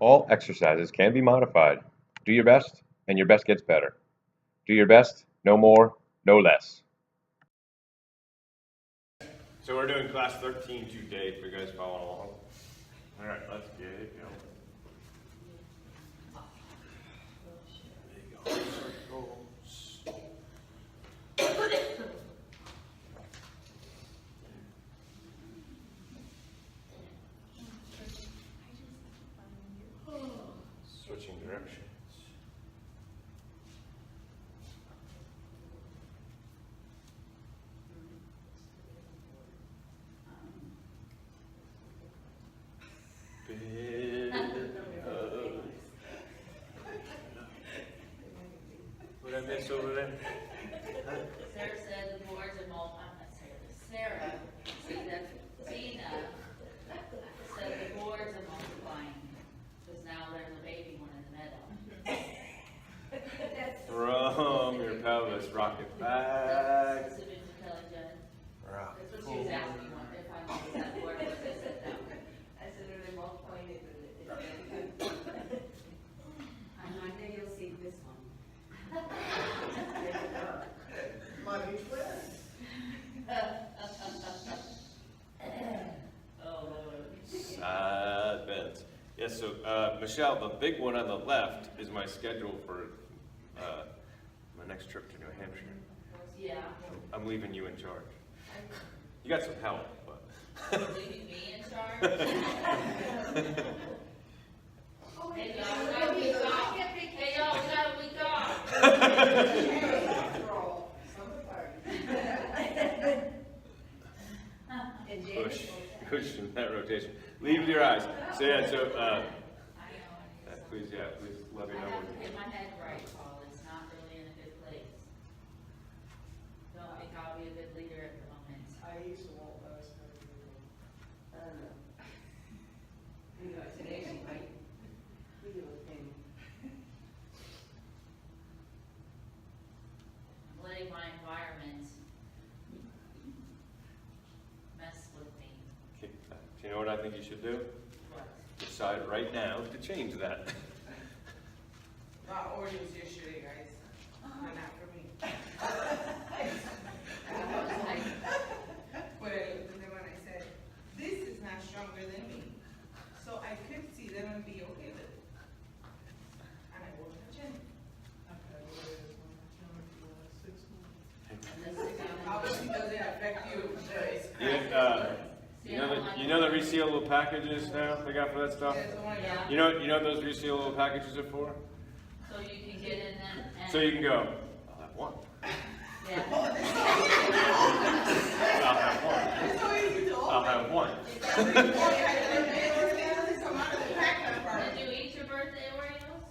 All exercises can be modified. Do your best, and your best gets better. Do your best, no more, no less. So we're doing class 13 today, if you guys following along. All right, let's get it going. There you go. Circles. Switching directions. What I miss over there? Sarah said the boards are Sarah said that Tina said the boards are multiplying because now there's a baby one in the meadow. From your pelvis, rock it back. Specific to Kelly Judd. Rock. That's what she was asking if I know that word was this and that. I said, are they multiplying it? On Monday, you'll see this one. Money twins. Oh, Lord. Side bends. Yes, so Michelle, the big one on the left is my schedule for my next trip to New Hampshire. Yeah. I'm leaving you in charge. You got some help, but. Leaving me in charge? Hey, y'all, we got a week off. Hey, y'all, we got a week off. After all, summer party. And James Push, push in that rotation. Leave your eyes. So yeah, so I know. please, please let me I know. have to get my head right, Paul. It's not really in a good place. Don't think I'll be a good leader at the moment. I used to walk last night. I don't know. You know, today she might be okay. I'm letting my environment mess with me. Okay, do you know what I think you should do? What? Decide right now to change that. My Oreos yesterday, guys. Not for me. But I looked at them and I said, this is not stronger than me. So I could see them and be okay with it. And I won't touch it. Obviously doesn't affect you, but it's You know the resealable packages now they got for that stuff? Yes, oh my God. You know what those resealable packages are for? So you can get in them and. So you can go, I'll have one. Yeah. I'll have one. It's so easy to open. I'll have one. Did you eat your birthday Oreos?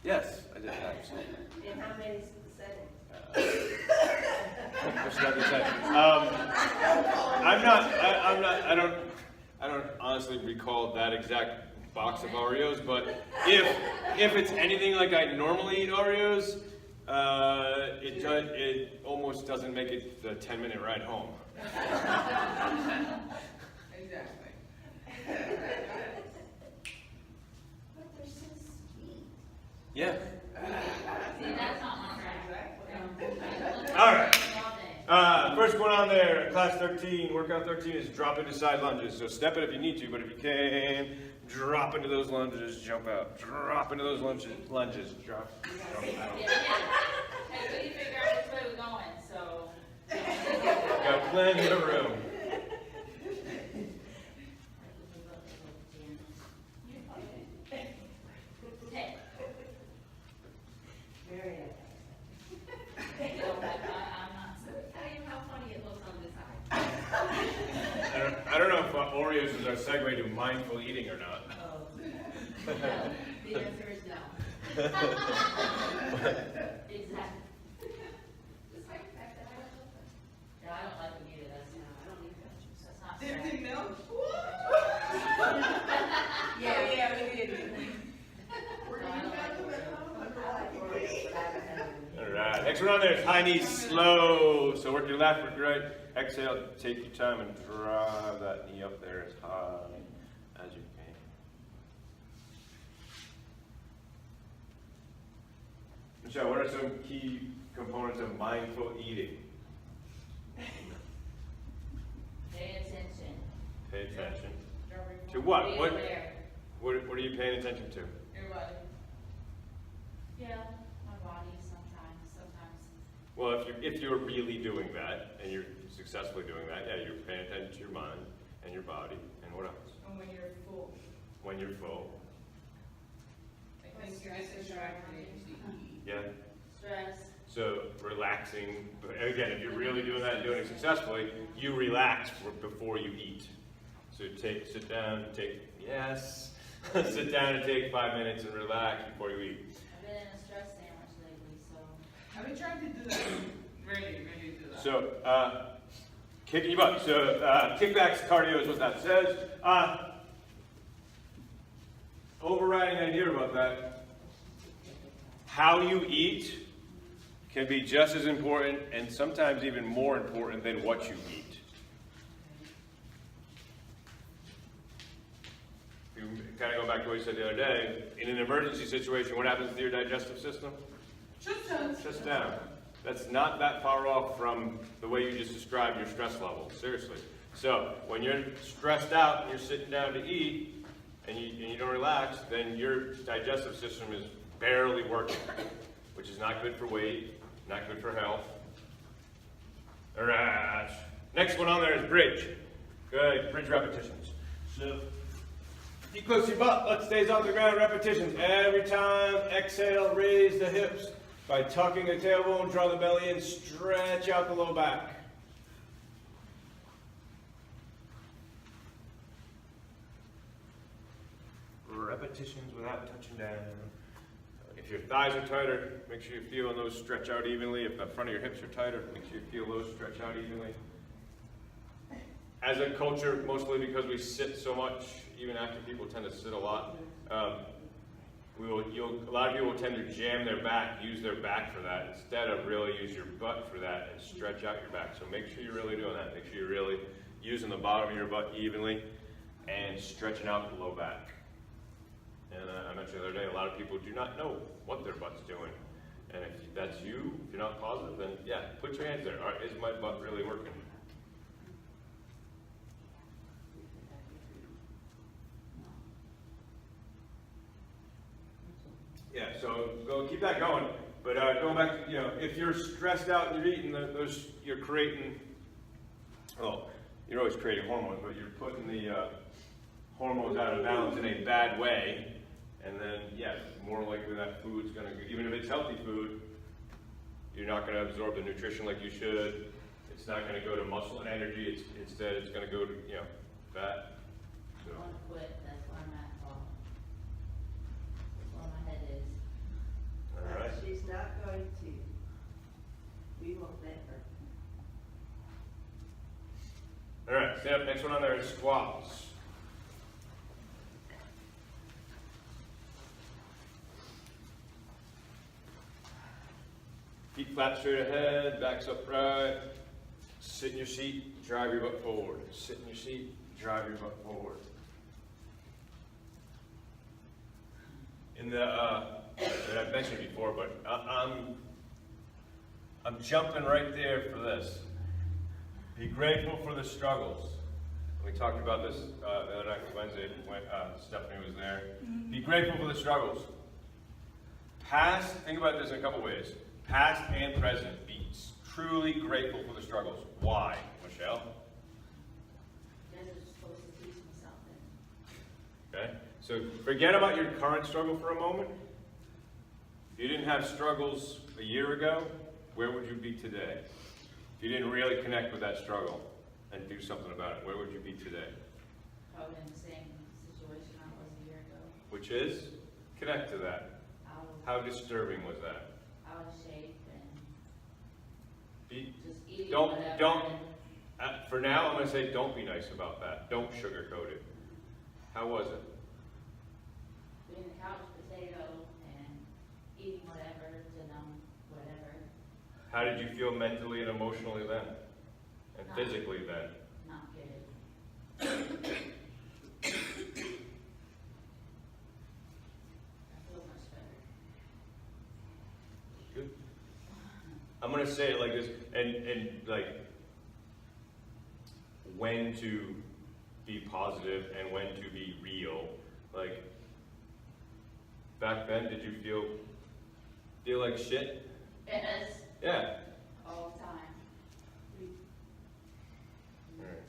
Yes, I did actually. And how many settings? What should I be saying? I don't honestly recall that exact box of Oreos, but if it's anything like I normally eat Oreos, it almost doesn't make it the 10-minute ride home. Exactly. But they're so sweet. Yeah. See, that's not my track. All right. All day. First one on there, class 13, workout 13 is drop into side lunges. So step it if you need to, but if you can, drop into those lunges, jump out. Drop into those lunges, drop out. Yeah. Hey, we can figure out which way we're going, so. Got plenty of room. Hey. Very I'm not. Tell you how funny it looks on this side. I don't know if Oreos is our segue to mindful eating or not. Oh. No, the answer is no. Exactly. Just like the fact that I don't love them. Yeah, I don't like them either, that's No, I don't need that. that's not Dipped fair. in milk? Yeah, we did. Were No, you I don't back like in the Oreos. home? I like Oreos, but I haven't had them. All right, next one on there is high knees slow. So work your left, work your right. Exhale, take your time and drive that knee up there as high as you can. Michelle, what are some key components of mindful eating? Pay attention. Pay attention. Driving To home. what? Be What aware. are you paying attention to? Your body. Yeah, my body sometimes. Well, if you're really doing that, and you're successfully doing that, yeah, you're paying attention to your mind and your body, and what else? And when you're full. When you're full. I think you're distracted. Yeah. Stress. So relaxing, but again, if you're really doing that and doing it successfully, you relax before you eat. So sit down, sit down and take 5 minutes and relax before you eat. I've been in a stress sandwich lately, so. I've been trying to do that. Really do that. So, kicking your butt. So, kickbacks, cardio is what that says. Overriding idea about that, how you eat can be just as important and sometimes even more important than what you eat. You kind of go back to what you said the other day. In an emergency situation, what happens to your digestive system? Shuts down. That's not that far off from the way you just described your stress level, seriously. So when you're stressed out and you're sitting down to eat and you don't relax, then your digestive system is barely working, which is not good for weight, not good for health. All right. Next one on there is bridge. Good, bridge repetitions. So keep close to your butt, let stays off the ground, repetitions. Every time, exhale, raise the hips. By tucking the tailbone, draw the belly in, stretch out the low back. Repetitions without touching down. If your thighs are tighter, make sure you're feeling those stretch out evenly. If the front of your hips are tighter, make sure you feel those stretch out evenly. As a culture, mostly because we sit so much, even active people tend to sit a lot, a lot of people will tend to jam their back, use their back for that, instead of really use your butt for that and stretch out your back. So make sure you're really doing that. Make sure you're really using the bottom of your butt evenly and stretching out the low back. And I mentioned the other day, a lot of people do not know what their butt's doing. And if that's you, if you're not positive, then yeah, put your hands there. All right, is my butt really working? Yeah, so keep that going. But going back to, if you're stressed out and you're eating, you're creating, you're always creating hormones, but you're putting the hormones out of balance in a bad way. And then, yeah, more likely that food's going to, even if it's healthy food, you're not going to absorb the nutrition like you should. It's not going to go to muscle and energy. Instead, it's going to go to, fat. So. I want to quit, that's where I'm at, Paul. That's where my head is. All right. She's not going to. We won't let her. All right, stand up. Next one on there is squats. Feet flat straight ahead, backs upright. Sit in your seat, drive your butt forward. Sit in your seat, drive your butt forward. In the, and I've mentioned it before, but I'm jumping right there for this. Be grateful for the struggles. We talked about this the other night, Wednesday, when Stephanie was there. Be grateful for the struggles. Past, think about this in a couple ways. Past and present beats. Truly grateful for the struggles. Why, Michelle? You guys are supposed to teach me something. Okay? So forget about your current struggle for a moment. If you didn't have struggles a year ago, where would you be today? If you didn't really connect with that struggle and do something about it, where would you be today? Probably in the same situation I was a year ago. Which is, connect to that. How disturbing was that? Out of shape and Be, just eating don't, whatever. for now, I'm going to say don't be nice about that. Don't sugarcoat it. How was it? Being a couch potato and eating whatever to numb whatever. How did you feel mentally and emotionally then? And Not- physically then? Not good. I feel much better. I'm gonna say it like this, and like, when to be positive and when to be real. Like, back then, did you feel like shit? Yes, Yeah. all the time. All right.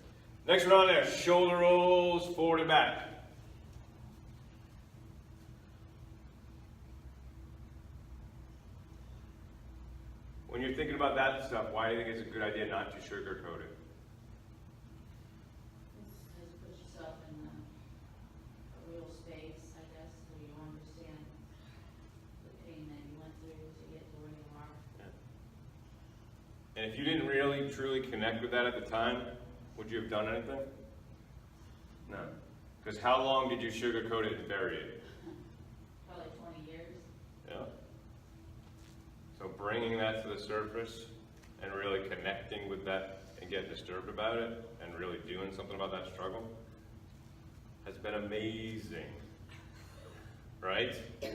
Next one on there, shoulder rolls forward and back. When you're thinking about that stuff, why do you think it's a good idea not to sugarcoat it? Just put yourself in a real space, I guess, so you understand the pain that you went through to get to where you are. And if you didn't really, truly connect with that at the time, would you have done anything? No. Because how long did you sugarcoat it and bury it? Probably 20 years. Yeah. So bringing that to the surface and really connecting with that and getting disturbed about it and really doing something about that struggle has been amazing. Right? Yes.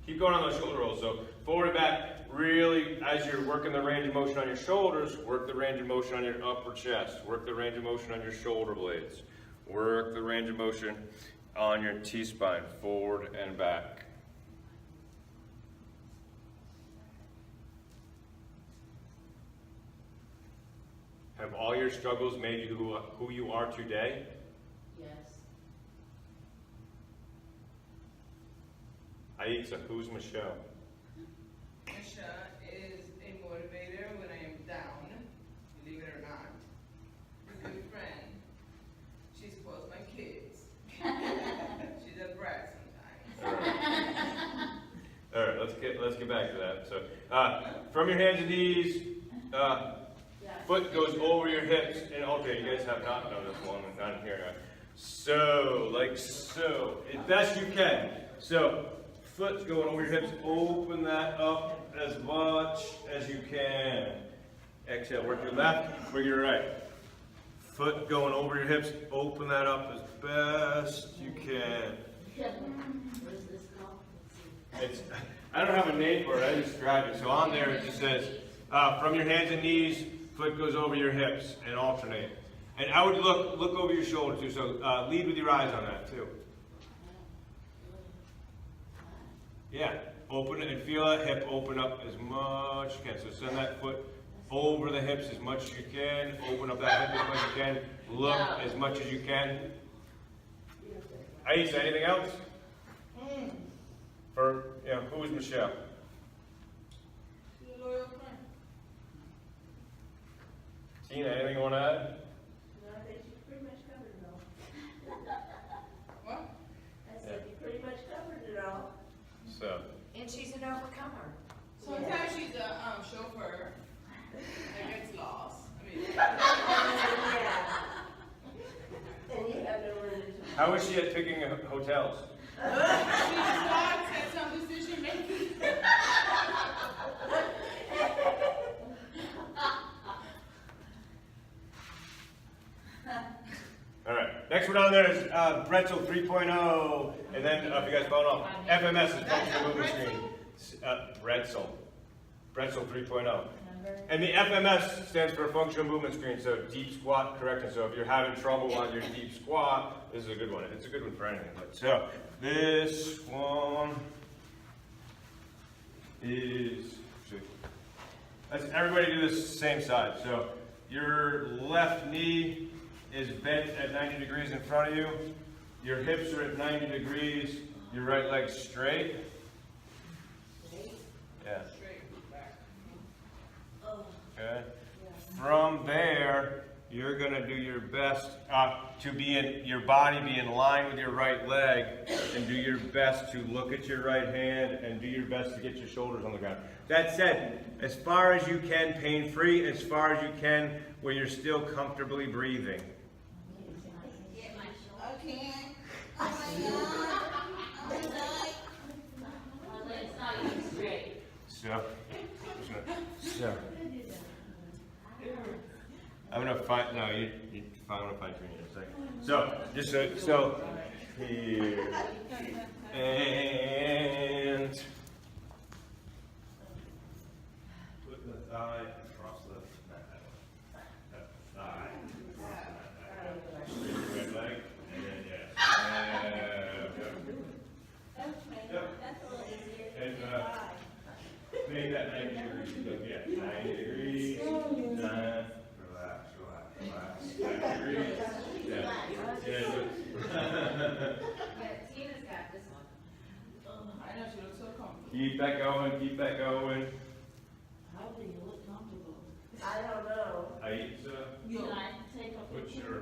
Keep going on those shoulder rolls. So forward and back, really, as you're working the range of motion on your shoulders, work the range of motion on your upper chest, work the range of motion on your shoulder blades, work the range of motion on your T-spine, forward and back. Have all your struggles made you who you are today? Yes. Aitza, who's Michelle? Michelle is a motivator when I am down, believe it or not. A good friend. She spoils my kids. She's a brat sometimes. All right, let's get back to that. So, from your hands and knees, foot goes over your hips, and okay, you guys have not done this one, not here. So, like so, as best you can. So, foot's going over your hips, open that up as much as you can. Exhale, work your left, work your right. Foot going over your hips, open that up as best you can. What is this called? Let's see. It's, I don't have a name for it, I describe it. So on there it just says, from your hands and knees, foot goes over your hips and alternate. And I would look over your shoulder too, so lead with your eyes on that too. Yeah, open it and feel that hip open up as much as you can. So send that foot over the hips as much as you can, open up that hip as much as you can, look as much as you can. Aisha, anything else? For, who is Michelle? She's a loyal friend. Tina, anything you want to add? No, I think you pretty much covered it all. What? I said you pretty much covered it all. So, And she's an overcomer. Sometimes she's a chauffeur that gets lost. I mean, Yeah. And you have no religion. how is she at picking hotels? she starts at some decision making. All right, next one on there is Bretzel 3.0, and then if you guys follow off, FMS is functional movement screen. Bretzel 3.0. Remember? And the FMS stands for functional movement screen, so deep squat correction. So if you're having trouble on your deep squat, this is a good one. It's a good one for anything. So this one is, let's everybody do this same side. So your left knee is bent at 90 degrees in front of you. Your hips are at 90 degrees. Your right leg's straight. Yeah. Straight back. Okay. From there, you're gonna do your best to be in your body, be in line with your right leg, and do your best to look at your right hand and do your best to get your shoulders on the ground. That said, as far as you can, pain-free, as far as you can, where you're still comfortably breathing. I can't. Oh my God. I'm gonna die. My leg's not even straight. So, I'm gonna find. No, I'm gonna find you in a second. So, just so here and thigh, across the mat. Thigh, across the mat. Straight your right leg, and then, yeah. Yep. That's a little easier. And, make that 90 degrees. Look, yeah, 90 degrees. Relax. 90 degrees. Yeah. Yeah, good. Yeah, Tina's got this one. I know, she looks so comfortable. Keep that going. How do you look comfortable? I don't know. Aitza, Yo. Can I take a put picture? your,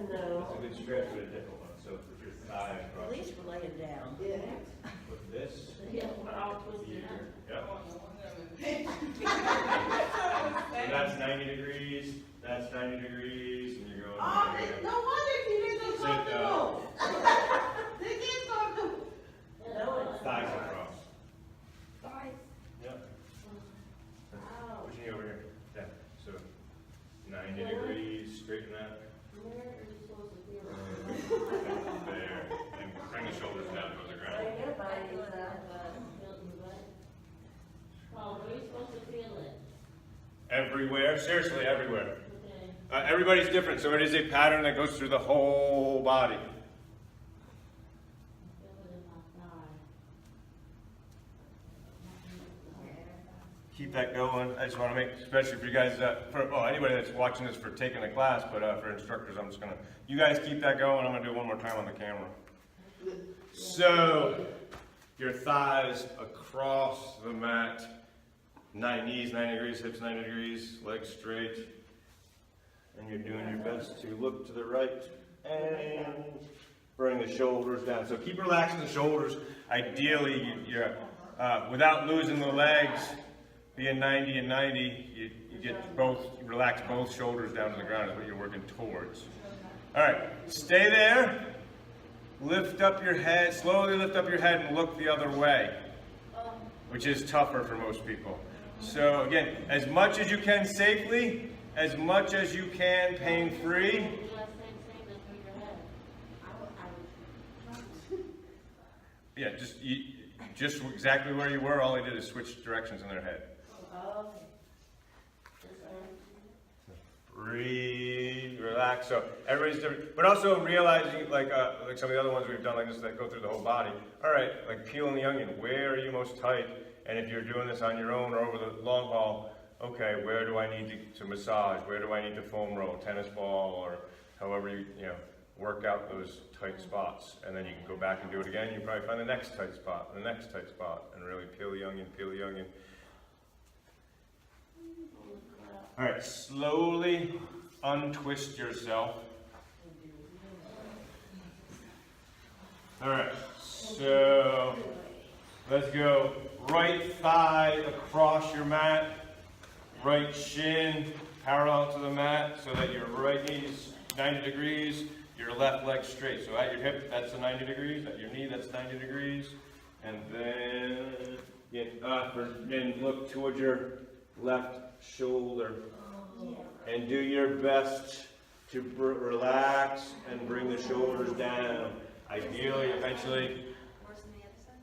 No. it's a good stretch, but a different one. So put your thigh At across. least we're laying down. Yeah. Put this Yeah, we're all twisted here. up. Yep. Oh, no wonder So that's 90 degrees. That's 90 degrees, and you're going. Oh, no wonder she didn't look Sit comfortable. They get comfortable. No, it's Thighs across. Thighs. Yep. Ow. Pushing you over here. Yeah. So 90 degrees, straighten that. Where are you supposed to feel? There. And bring the shoulders down to the So ground. your body's Paul, where are you supposed to feel it? Everywhere. Seriously, everywhere. Okay. Everybody's different, so it is a pattern that goes through the whole body. Feel it in my thigh. Keep that going. I just want to make, especially for you guys, anybody that's watching this for taking the class, but for instructors, I'm just going to, you guys keep that going. I'm going to do it one more time on the camera. So, your thighs across the mat, knees 90 degrees, hips 90 degrees, legs straight. And you're doing your best to look to the right and bring the shoulders down. So keep relaxing the shoulders. Ideally, you're without losing the legs, being 90 and 90, you get both, relax both shoulders down to the ground is what you're working towards. All right, stay there. Lift up your head, slowly lift up your head and look the other way, which is tougher for most people. So again, as much as you can safely, as much as you can pain-free. Do that same thing as with your head. Yeah, just exactly where you were. All I did is switch directions in their head. Oh, okay. Just, Breathe, relax. So everybody's different, but also realizing, like some of the other ones we've done like this that go through the whole body. All right, like peeling the onion. Where are you most tight? And if you're doing this on your own or over the long haul, okay, where do I need to massage? Where do I need to foam roll, tennis ball, or however you work out those tight spots, and then you can go back and do it again. You probably find the next tight spot, and really peel the onion. All right, slowly untwist yourself. All right, so let's go. Right thigh across your mat, right shin parallel to the mat, so that your right knee is 90 degrees, your left leg straight. So at your hip, that's the 90 degrees. At your knee, that's 90 degrees. And then get up and look towards your left shoulder. And do your best to relax and bring the shoulders down. Ideally, eventually. Worse than the other side?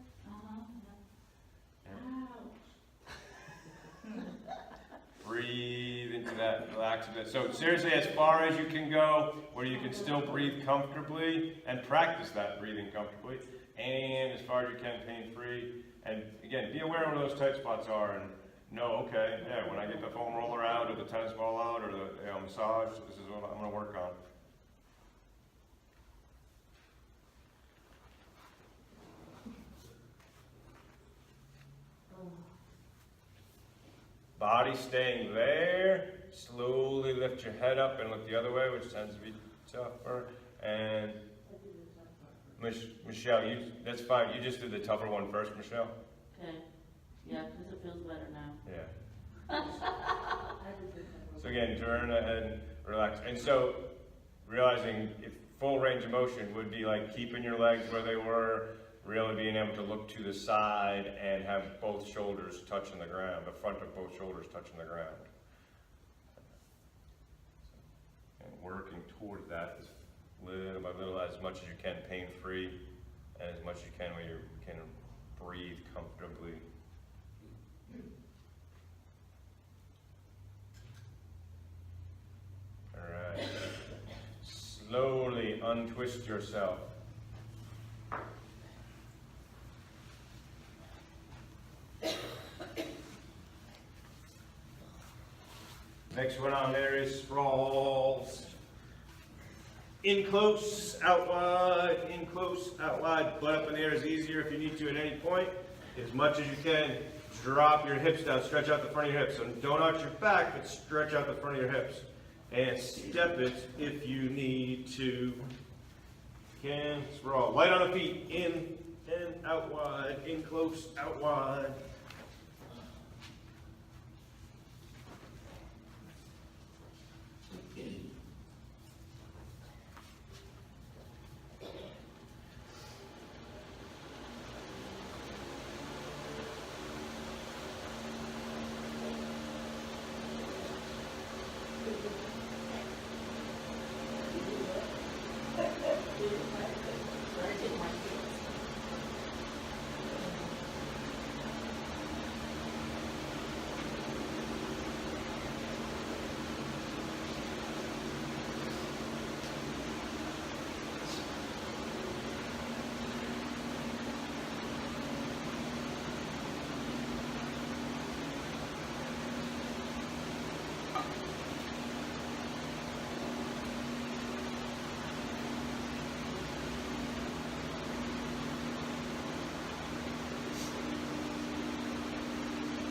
Breathe into that, relax a bit. So seriously, as far as you can go, where you can still breathe comfortably and practice that breathing comfortably, and as far as you can, pain-free. And again, be aware where those tight spots are, and know, okay, yeah, when I get the foam roller out, or the tennis ball out, or the massage, this is what I'm going to work on. Body staying there. Slowly lift your head up and look the other way, which tends to be tougher. And Michelle, that's fine. You just did the tougher one first, Michelle. okay. Yeah, because it feels better now. Yeah. So again, turn ahead and relax. And so realizing if full range of motion would be like keeping your legs where they were, really being able to look to the side and have both shoulders touching the ground, the front of both shoulders touching the ground. And working toward that as little by little, as much as you can pain-free, and as much as you can where you can breathe comfortably. slowly untwist yourself. Next one on there is sprawls. In close, out wide, in close, out wide. Butt up in the air is easier if you need to at any point. As much as you can, drop your hips down, stretch out the front of your hips. So don't arch your back, but stretch out the front of your hips. And step it if you need to. Can sprawl. Light on the feet, in and out wide, in close, out wide.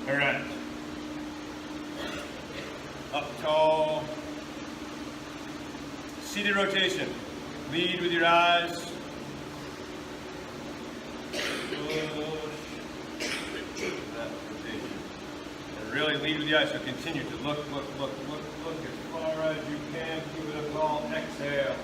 All right. Up tall. Seated rotation. Lead with your eyes. Push. That rotation. And really lead with the eyes. So continue to look as far as you can. Give it a tall exhale.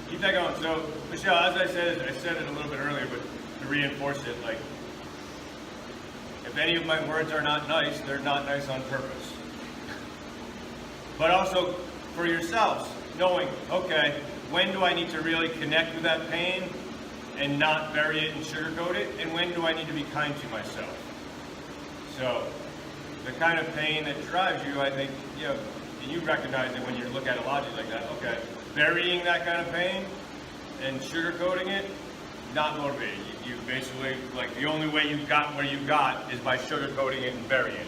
Keep that going. So, Michelle, as I said it a little bit earlier, but to reinforce it, like, if any of my words are not nice, they're not nice on purpose. But also for yourselves, knowing, okay, when do I need to really connect with that pain and not bury it and sugarcoat it, and when do I need to be kind to myself? So, the kind of pain that drives you, I think, you know, and you recognize it when you look at it logically like that, okay. Burying that kind of pain and sugarcoating it, not motivating. You basically, like, the only way you got where you got is by sugarcoating it and burying it.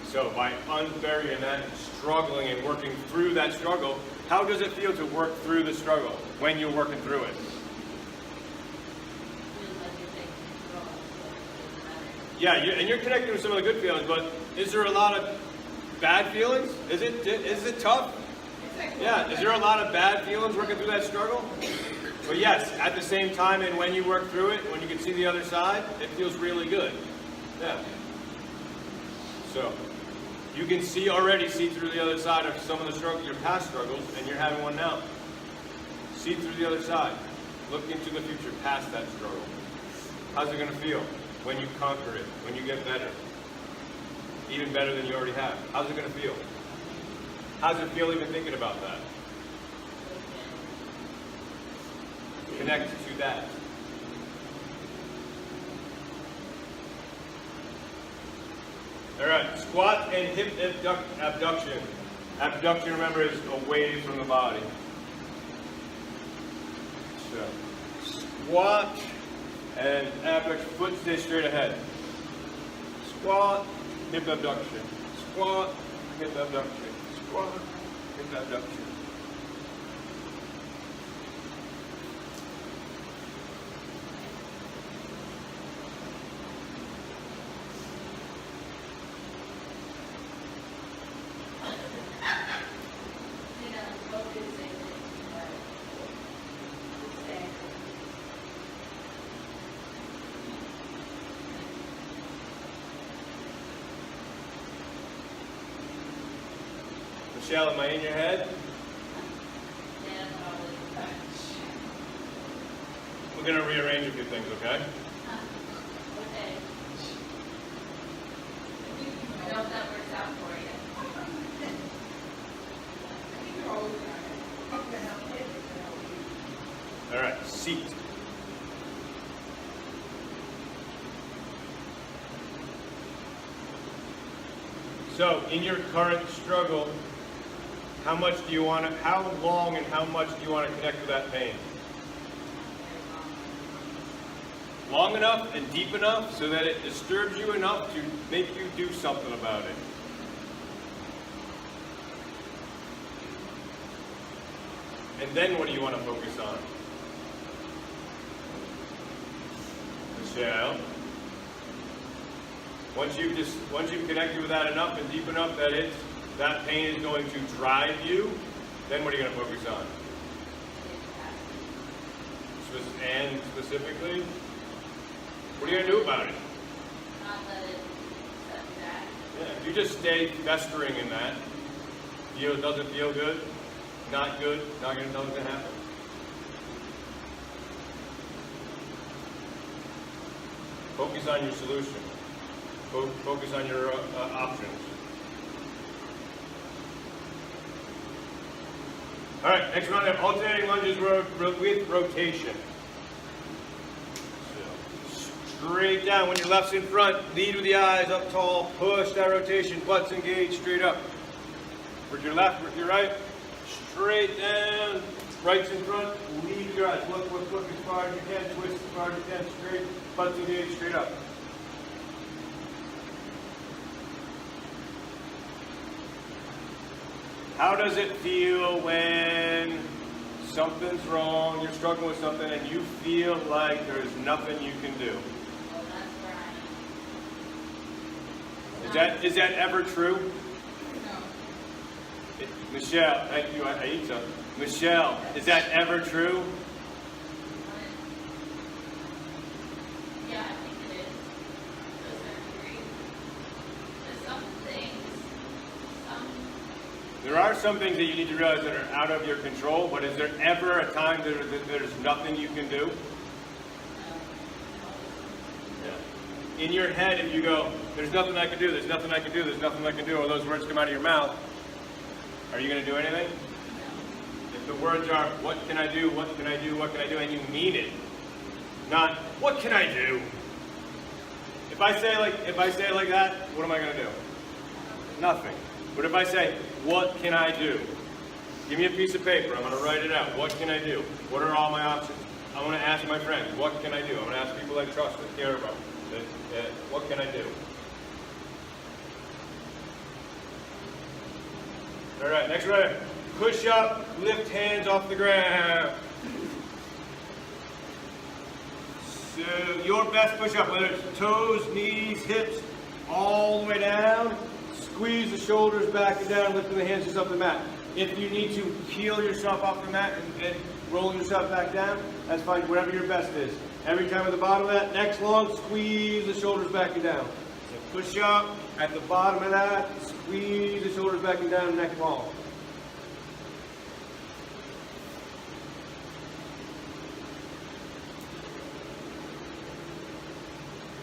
So by unburying that, struggling and working through that struggle, how does it feel to work through the struggle when you're working through it? Feels like you're taking control, so it doesn't matter. Yeah, and you're connecting with some of the good feelings, but is there a lot of bad feelings? Is it tough? Yeah, is there a lot of bad feelings working through that struggle? But yes, at the same time, and when you work through it, when you can see the other side, it feels really good. Yeah. So, you can already see through the other side of some of the struggles, your past struggles, and you're having one now. See through the other side. Look into the future, past that struggle. How's it going to feel when you conquer it, when you get better? Even better than you already have. How's it going to feel? How's it feel even thinking about that? Connect to that. All right, squat and hip abduction. Abduction, remember, is away from the body. So, squat and abduction, foot stays straight ahead. Squat, hip abduction. Squat, hip abduction. Squat, hip abduction. Michelle, am I in your head? Yeah, probably. We're going to rearrange a few things, okay? Okay. I hope that works out for you. All right, seat. So, in your current struggle, how long and how much do you want to connect with that pain? Long enough and deep enough so that it disturbs you enough to make you do something about it. And then what do you want to focus on? Michelle? Once you've connected with that enough and deep enough that that pain is going to drive you, then what are you going to focus on? And specifically, what are you going to do about it? Not let it set me back. Yeah, if you just stay festering in that, it doesn't feel good, not good, not going to know what's going to happen. Focus on your solution. Focus on your options. All right, next one, alternating lunges with rotation. So, straight down. When your left's in front, lead with the eyes, up tall, push that rotation, butts engaged, straight up. With your left, with your right, straight down, right's in front, lead with your eyes, look as far as you can, twist as far as you can, straight, butts engaged, straight up. How does it feel when something's wrong, you're struggling with something, and you feel like there's nothing you can do? Well, that's where I am. Is that ever true? No. Michelle, thank you, Aita. Michelle, is that ever true? Yeah, I think it is. To a certain degree. There's some things, There are some things that you need to realize that are out of your control, but is there ever a time that there's nothing you can do? Yeah. In your head, if you go, there's nothing I can do, there's nothing I can do, there's nothing I can do, or those words come out of your mouth, are you going to do anything? If the words are, what can I do, what can I do, what can I do, and you mean it, not, what can I do? If I say it like that, what am I going to do? Nothing. But if I say, what can I do? Give me a piece of paper. I'm going to write it out. What can I do? What are all my options? I'm going to ask my friends, what can I do? I'm going to ask people I trust, that care about. What can I do? All right, next one. Push up, lift hands off the ground. So your best push up, whether it's toes, knees, hips, all the way down. Squeeze the shoulders back and down, lifting the hands just off the mat. If you need to peel yourself off the mat and roll yourself back down, that's fine, whatever your best is. Every time at the bottom of that, next long, squeeze the shoulders back and down. So push up, at the bottom of that, squeeze the shoulders back and down, neck long.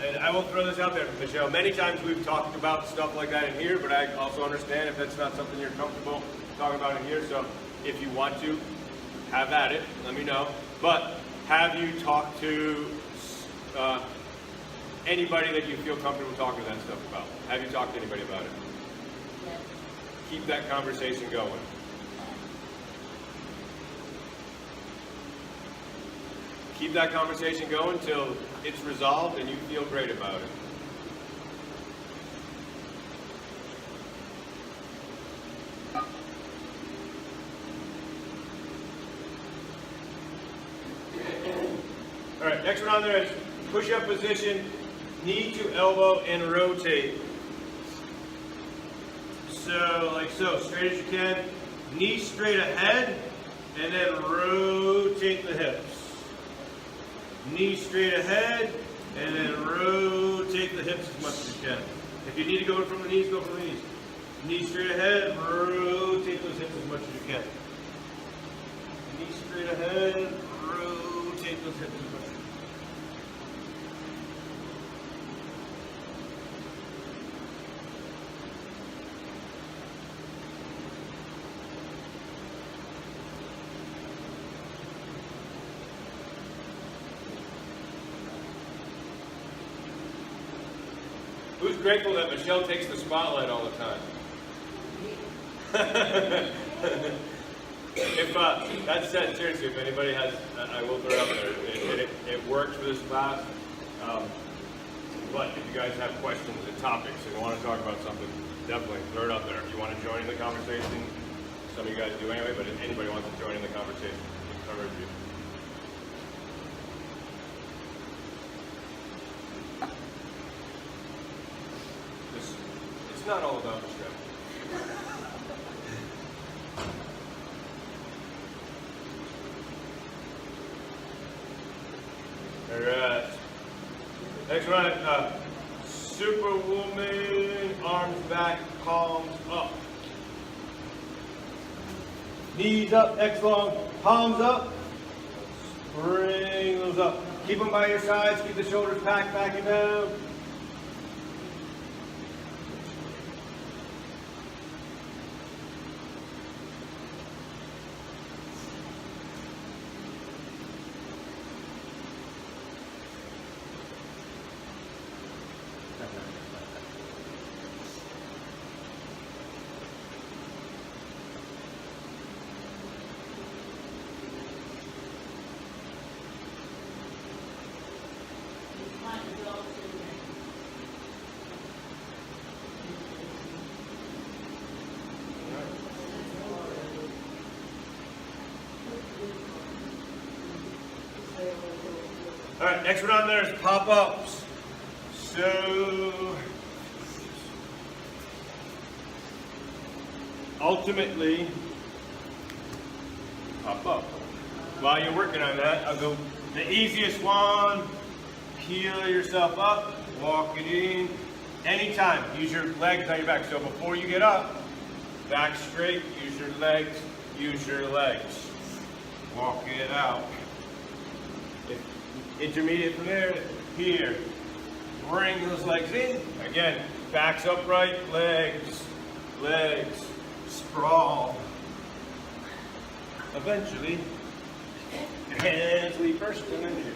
And I will throw this out there, Michelle. Many times we've talked about stuff like that in here, but I also understand if that's not something you're comfortable talking about in here. So if you want to, have at it. Let me know. But have you talked to anybody that you feel comfortable talking that stuff about? Have you talked to anybody about it? yes. Keep that conversation going. Keep that conversation going till it's resolved and you feel great about it. All right, next one on there is push-up position, knee to elbow and rotate. So, like so, straight as you can, knee straight ahead, and then rotate the hips. Knee straight ahead, and then rotate the hips as much as you can. If you need to go from the knees, go from the knees. Knee straight ahead, rotate those hips as much as you can. Knee straight ahead, rotate those hips as much as you can. Who's grateful that Michelle takes the spotlight all the time. If, that said, seriously, if anybody has, I will throw it out there. It works for this class. But if you guys have questions and topics and want to talk about something, definitely throw it out there. If you want to join in the conversation, some of you guys do anyway, but if anybody wants to join in the conversation, we encourage you. It's not all about the show. All right. Next one, Superwoman, arms back, palms up. Knees up, X long, palms up. Bring those up. Keep them by your sides, keep the shoulders back, backing down. Might as well do All right, next one on there is pop-ups. So, ultimately, pop up. While you're working on that, I'll go the easiest one. Peel yourself up, walk it in. Anytime, use your legs on your back. So before you get up, back straight, use your legs, use your legs. Walk it out. If intermediate from there, here. Bring those legs in. Again, backs upright, legs, legs, sprawl. Eventually, your hands leave first and then you.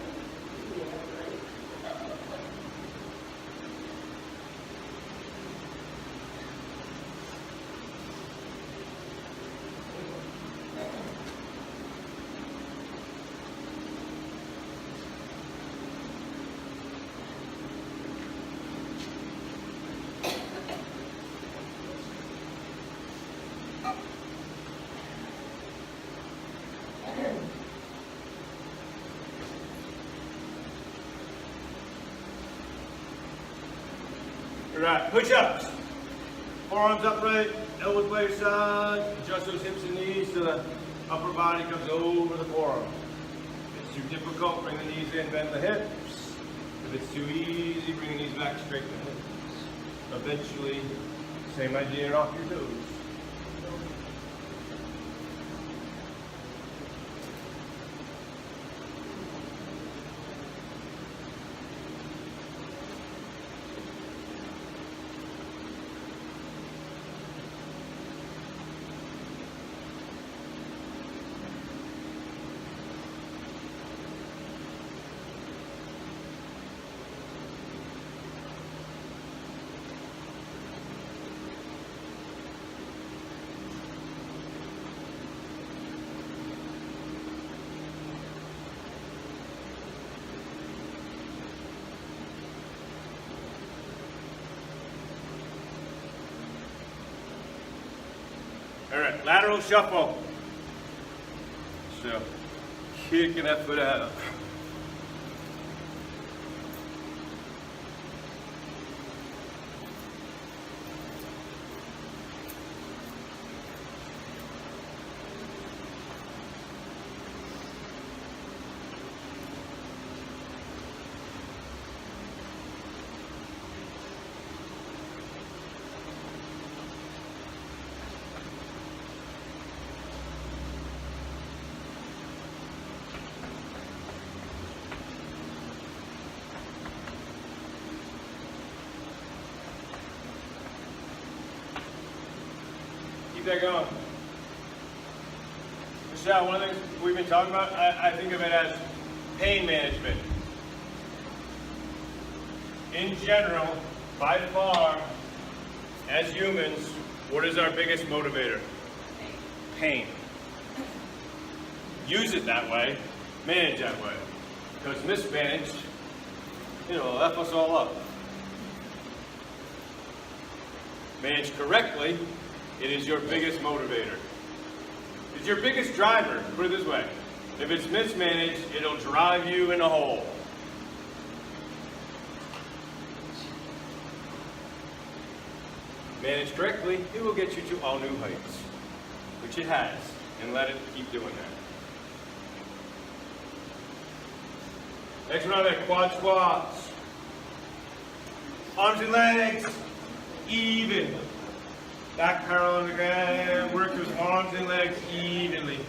Right, push-ups. Forearms upright, elbows by your side. Adjust those hips and knees so the upper body comes over the forearm. If it's too difficult, bring the knees in, bend the hips. If it's too easy, bring the knees back, straighten the hips. Eventually, same idea, off your toes. All right, lateral shuffle. So, kicking that foot out. Keep that going. Michelle, one of the things we've been talking about, I think of it as pain management. In general, by far, as humans, what is our biggest motivator? Pain. Use it that way, manage that way. Because mismanaged, it'll F us all up. Managed correctly, it is your biggest motivator. It's your biggest driver, put it this way. If it's mismanaged, it'll drive you in a hole. Managed correctly, it will get you to all new heights, which it has, and let it keep doing that. Next one on there, quad squats. Arms and legs, even. Back parallel on the ground, work those arms and legs evenly.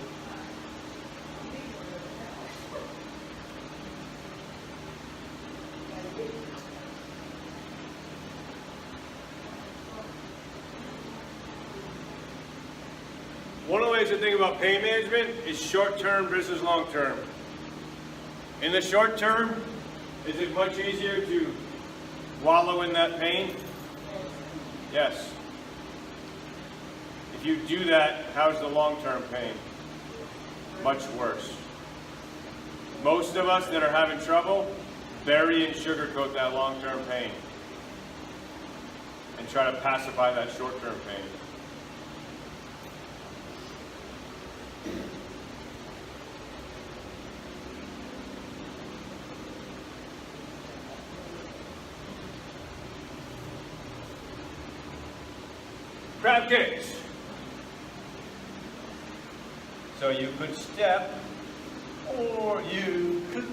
One of the ways to think about pain management is short-term versus long-term. In the short term, is it much easier to wallow in that pain? Yes. If you do that, how's the long-term pain? Much worse. Most of us that are having trouble bury and sugarcoat that long-term pain and try to pacify that short-term pain. Crab kicks. So you could step, or you could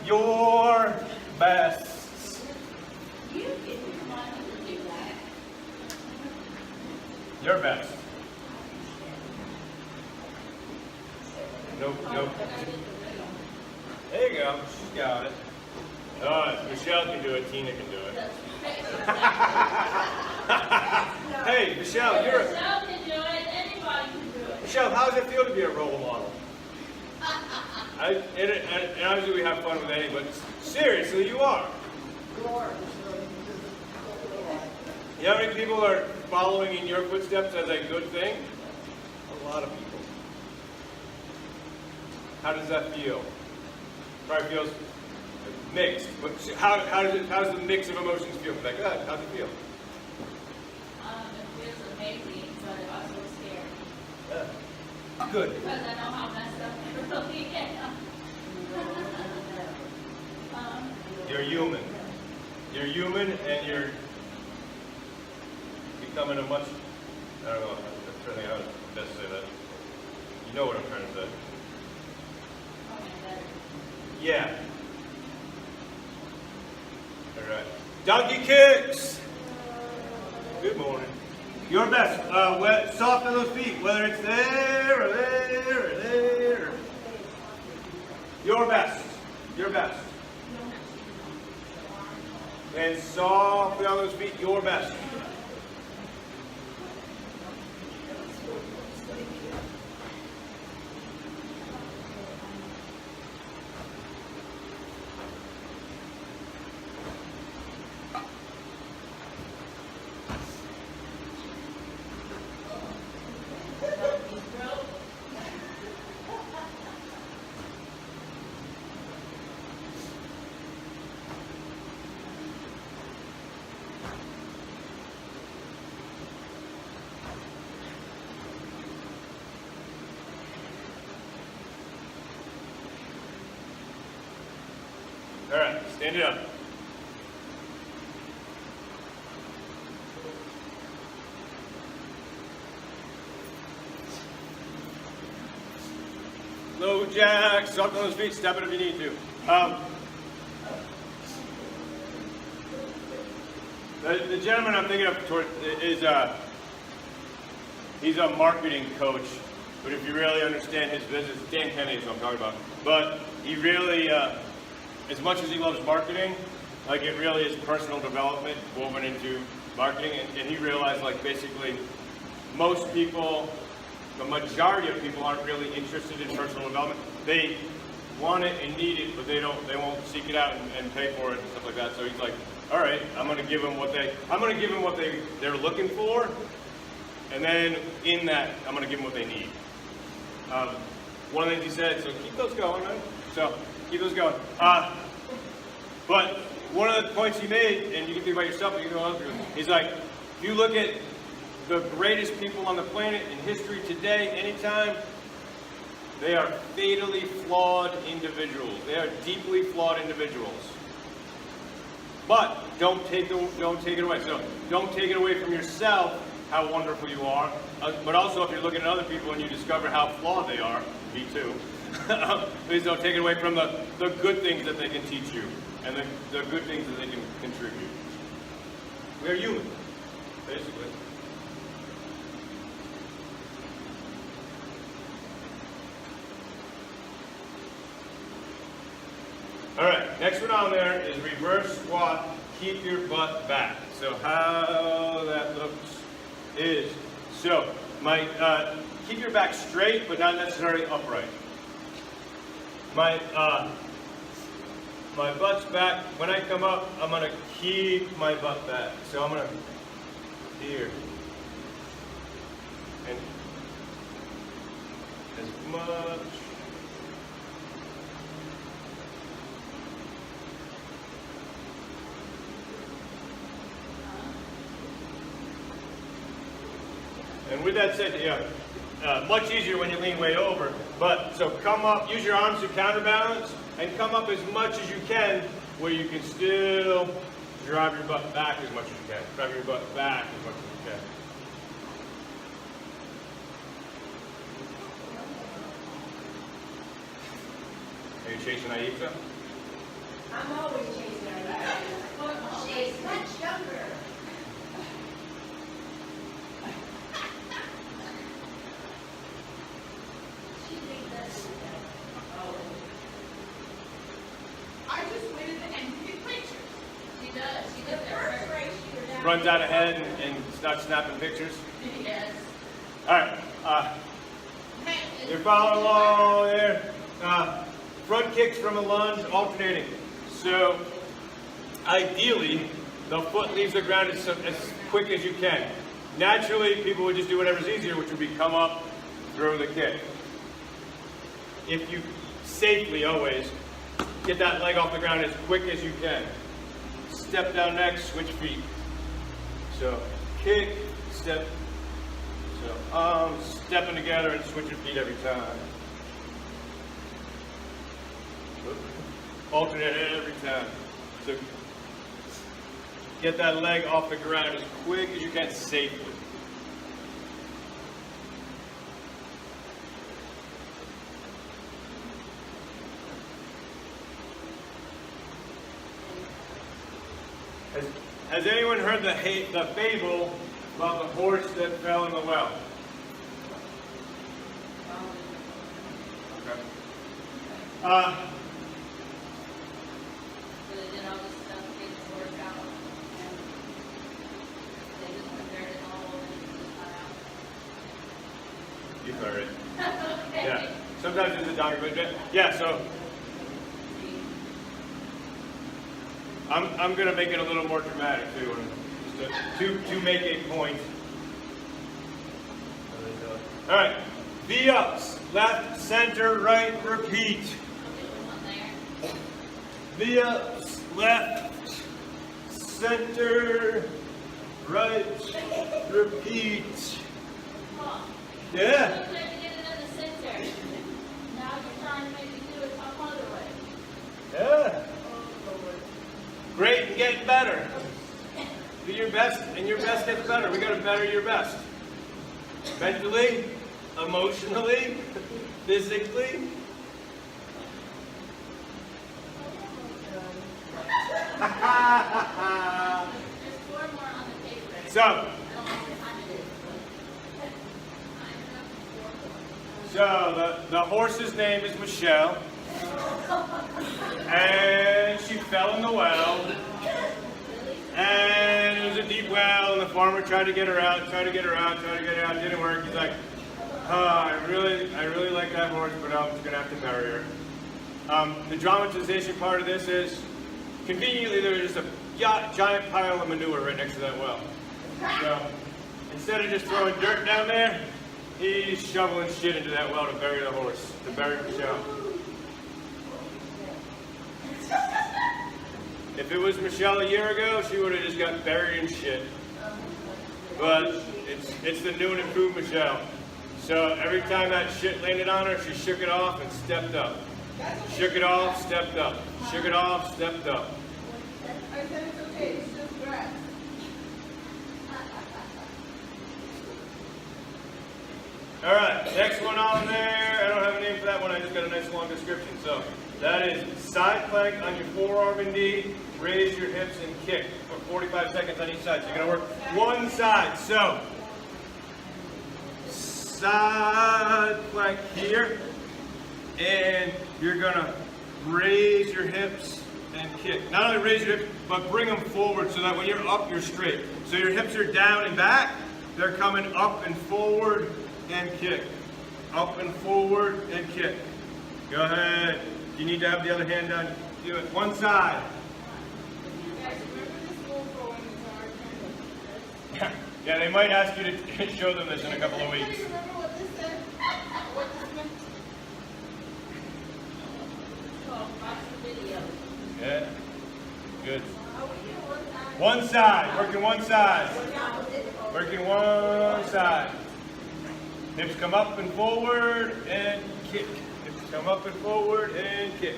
your best. You didn't want to do that. Your best. Nope, nope. There you go. She's got it. Michelle can do it. Tina can do it. Hey, Michelle, you're a... Michelle can do it, anybody can do it. Michelle, how does it feel to be a role model? And obviously we have fun with Eddie, but seriously, you are. You know how many people are following in your footsteps as a good thing? A lot of people. How does that feel? Probably feels mixed, but how does the mix of emotions feel? Like, how's it feel? It feels amazing, but also scary. Good. Because I know how messed up I really am. You're human. You're human, and you're becoming a much, I don't know, I'm trying to think how to best say that. You know what I'm trying to say. Yeah. All right. Donkey kicks. Good morning. Your best. Soften those feet, whether it's there or there or there. Your best. Your best. And soften on those feet. Your best. All right, stand it up. Low jacks, up on those feet, step it if you need to. The gentleman I'm thinking of is he's a marketing coach, but if you really understand his business, Dan Kennedy is what I'm talking about. But he really, as much as he loves marketing, like it really is personal development woven into marketing, and he realized like basically most people, the majority of people aren't really interested in personal development. want it and need it, but they won't seek it out and pay for it and stuff like that. So he's like, all right, I'm gonna give them what they're looking for, and then in that, I'm gonna give them what they need. One of the things he said, so keep those going, man. So keep those going. But one of the points he made, and you can think about yourself, you can go other people, he's like, if you look at the greatest people on the planet in history today, anytime, they are fatally flawed individuals. They are deeply flawed individuals. But don't take it away. So don't take it away from yourself how wonderful you are. But also, if you're looking at other people and you discover how flawed they are, me too. Please don't take it away from the good things that they can teach you and the good things that they can contribute. We are human, basically. All right, next one on there is reverse squat, keep your butt back. So how that looks is, so keep your back straight, but not necessarily upright. My butt's back. When I come up, I'm gonna keep my butt back. So I'm gonna, here. And as much. And with that said, much easier when you lean way over. But so come up, use your arms to counterbalance, and come up as much as you can, where you can still drive your butt back as much as you can. Drive your butt back as much as you can. Are you chasing Aisha? I'm always chasing her. She's much younger. She thinks that's I just waited to end to get pictures. She does. She the does first that. race you were down. Runs out ahead and starts snapping pictures. Yes. All right, you're following along there. Front kicks from a lunge, alternating. So, ideally, the foot leaves the ground as quick as you can. Naturally, people would just do whatever's easier, which would be come up, throw the kick. If you safely always get that leg off the ground as quick as you can. Step down next, switch feet. So, kick, step. So, arms stepping together and switch your feet every time. Alternate every time. So get that leg off the ground as quick as you can safely. Has anyone heard the fable about the horse that fell in the well? Okay. So they did all this stuff, things worked out, and they just prepared it all and You've heard it. just cut out. Yeah. Sometimes it's a document. Yeah, so I'm going to make it a little more dramatic too, just to make a point. All right, V ups, left, center, right, repeat. V ups, left, center, right, repeat. Yeah. You tried to get it in the center. Now you're trying to make me do it some other way. Yeah. Great and getting better. Do your best and your best gets better. We got to better your best. Mentally, emotionally, physically. There's 4 more on the paper. So, I don't know what time it is, but so the horse's name is Michelle. And she fell in the well. And it was a deep well, and the farmer tried to get her out, It didn't work. He's like, oh, I really like that horse, but I'm just gonna have to bury her. The dramatization part of this is, conveniently, there's just a giant pile of manure right next to that well. So, instead of just throwing dirt down there, he's shoveling shit into that well to bury the horse, to bury Michelle. If it was Michelle a year ago, she would have just got buried in shit. But it's the new and improved Michelle. So every time that shit landed on her, she shook it off and stepped up. Shook it off, stepped up. Shook it off, stepped up. I said it's okay, it's just grass. All right, next one on there. I don't have a name for that one. I just got a nice long description. So that is side plank on your forearm and knee. Raise your hips and kick for 45 seconds on each side. So you're gonna work one side. So side plank here, and you're gonna raise your hips and kick. Not only raise your hips, but bring them forward so that when you're up, you're straight. So your hips are down and back. They're coming up and forward and kick. Up and forward and kick. Go ahead. You need to have the other hand on. Do it. One side. Guys, remember this move for when it's our turn? Yeah, they might ask you to show them this in a couple of weeks. Remember what this said? What this meant? Oh, watch the video. Yeah. Good. One side. Working one side. Working one side. Hips come up and forward and kick. Hips come up and forward and kick.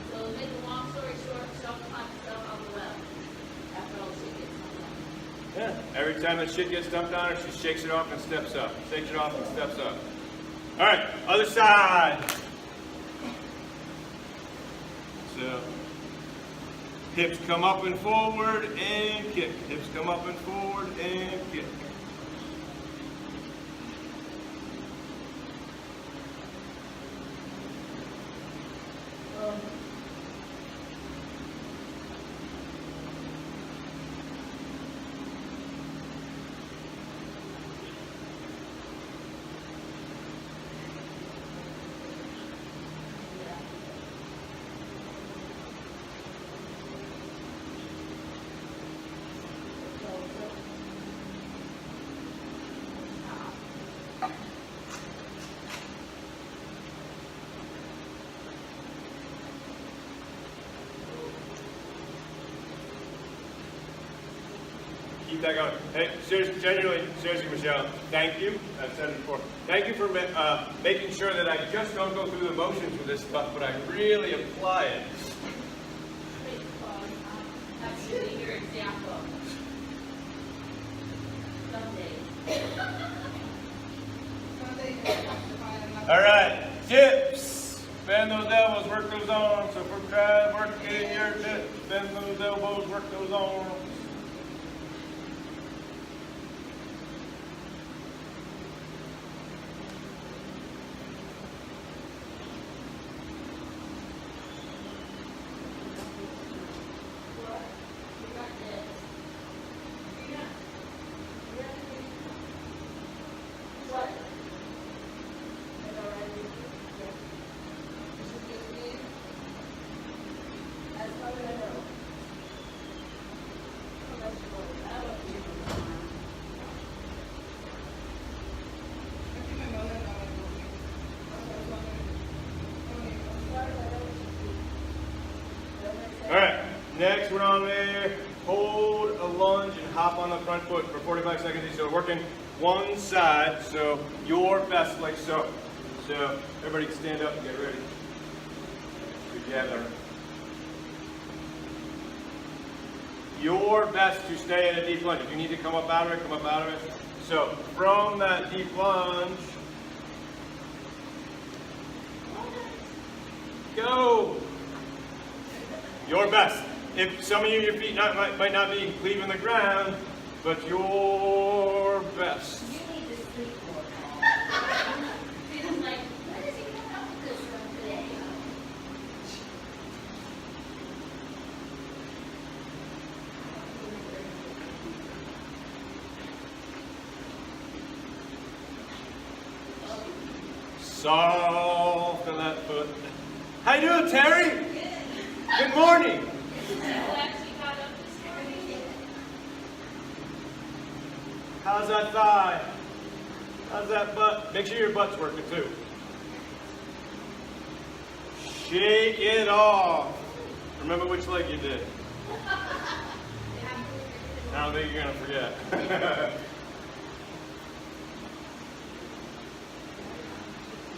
So to make a long story short, self-taught stuff on the well. After all shit gets dumped on. Yeah. Every time that shit gets dumped on her, she shakes it off and steps up. Shakes it off and steps up. All right, other side. So, hips come up and forward and kick. Hips come up and forward and kick. Keep that going. Hey, seriously, genuinely, seriously, Michelle, thank you. I've said it before. Thank you for making sure that I just don't go through the motions with this stuff, but I really apply it. That's really your example. Someday. Sunday, you have to find another. All right, dips. Bend those elbows, work those arms. So if we're working your dips, bend those elbows, work those arms. All right, next we're on there. Hold a lunge and hop on the front foot for 45 seconds. So we're working one side, so your best, like so. So everybody can stand up and get ready. Together. Your best to stay in a deep lunge. If you need to come up out of it, come up out of it. So from that deep lunge, go. Your best. If some of you, your feet might not be leaving the ground, but your best. You need to sleep more. Feeling like, why does he come up with this one today? Soft on that foot. How you doing, Terry? Good morning. How's that thigh? How's that butt? Make sure your butt's working too. Shake it off. Remember which leg you did. I don't think you're gonna forget.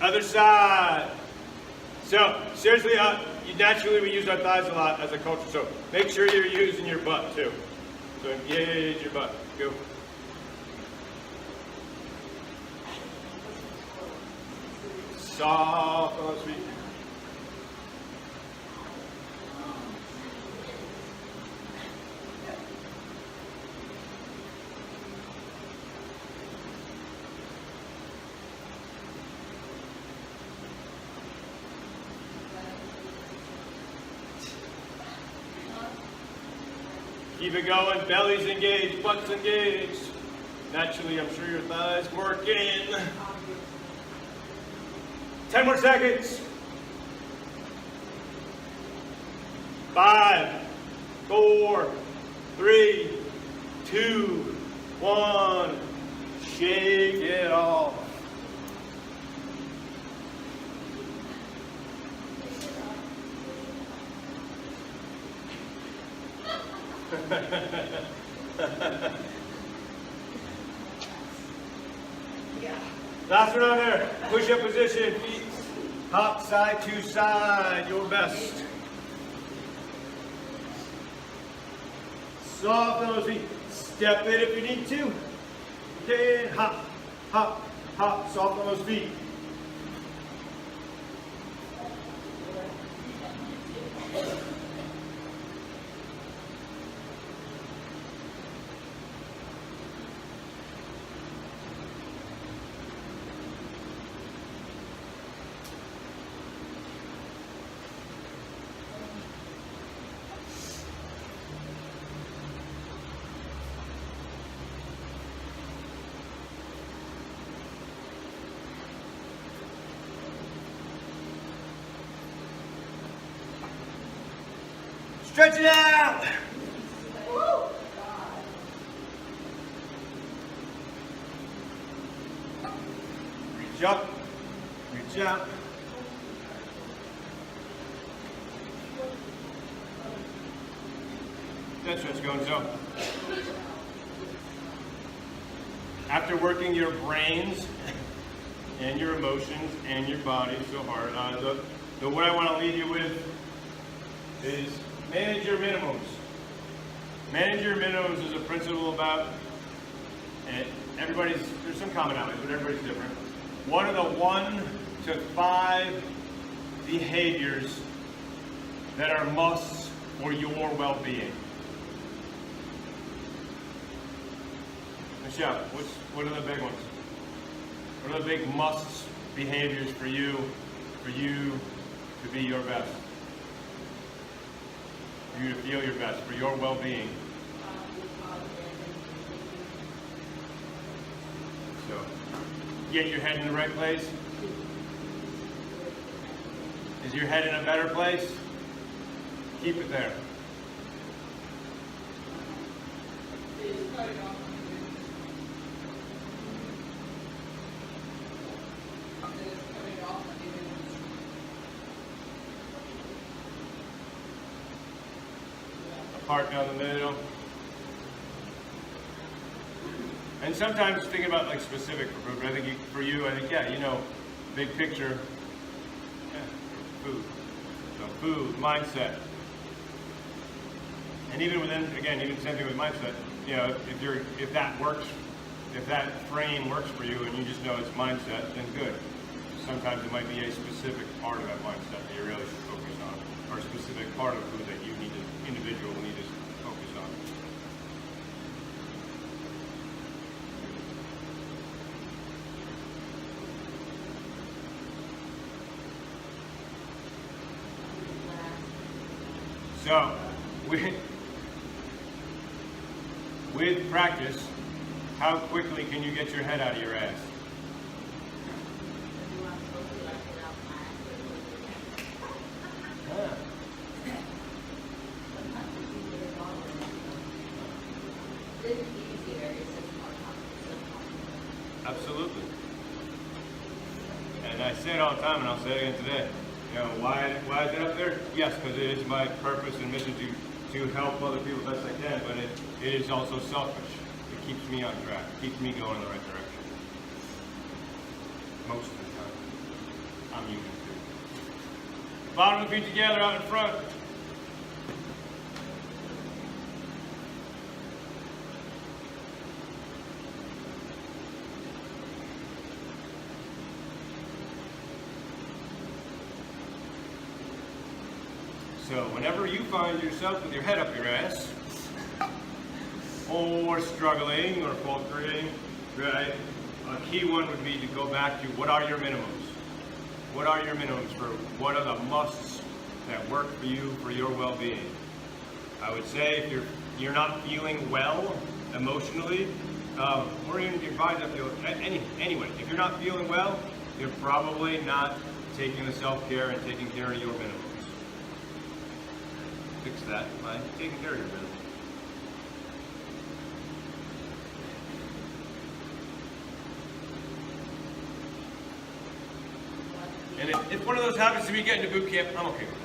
Other side. So, seriously, naturally we use our thighs a lot as a culture, so make sure you're using your butt too. So engage your butt. Go. Soft on those feet. Keep it going, belly's engaged, butt's engaged. Naturally, I'm sure your thighs working. 10 more seconds. 5, 4, 3, 2, 1. Shake it off. Last one on there. Push-up position. Feet hop side to side. Your best. Soft on those feet. Step it if you need to. Okay, hop, hop, hop. Soft on those feet. Stretch it out. Reach up. Reach out. That's what's going so. After working your brains and your emotions and your body so hard, what I want to leave you with is manage your minimums. Manage your minimums is a principle about, and there's some commonalities, but everybody's different. What are the 1 to 5 behaviors that are musts for your well-being? Michelle, what are the big ones? What are the big musts behaviors for you to be your best? For you to feel your best, for your well-being. So, get your head in the right place. Is your head in a better place? Keep it there. Apart down the middle. And sometimes thinking about like specific for food, but I think for you, yeah, you know, big picture, yeah, food. So food, mindset. And even within, again, even the same thing with mindset, you know, if that works, if that frame works for you and you just know it's mindset, then good. Sometimes it might be a specific part of that mindset that you really should focus on, or a specific part of food that you need to, individual need to focus on. So, with practice, how quickly can you get your head out of your ass? Absolutely. And I say it all the time, and I'll say it again today. You know, why is it up there? Yes, because it is my purpose and mission to help other people best I can, but it is also selfish. It keeps me on track. It keeps me going in the right direction. Most of the time. I'm human too. Bottom of the feet together out in front. So whenever you find yourself with your head up your ass, or struggling or faltering, right, a key one would be to go back to what are your minimums? What are your minimums for what are the musts that work for you for your well-being? I would say if you're not feeling well emotionally, or even your body's not feeling anyway, if you're not feeling well, you're probably not taking the self-care and taking care of your minimums. Fix that by taking care of your minimums. And if one of those happens to be getting to boot camp, I'm okay with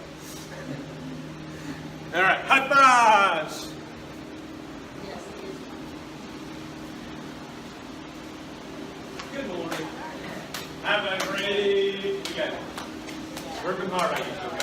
that. All right, high fives! Yes, it is. Good morning. Have a great weekend. Working hard on you.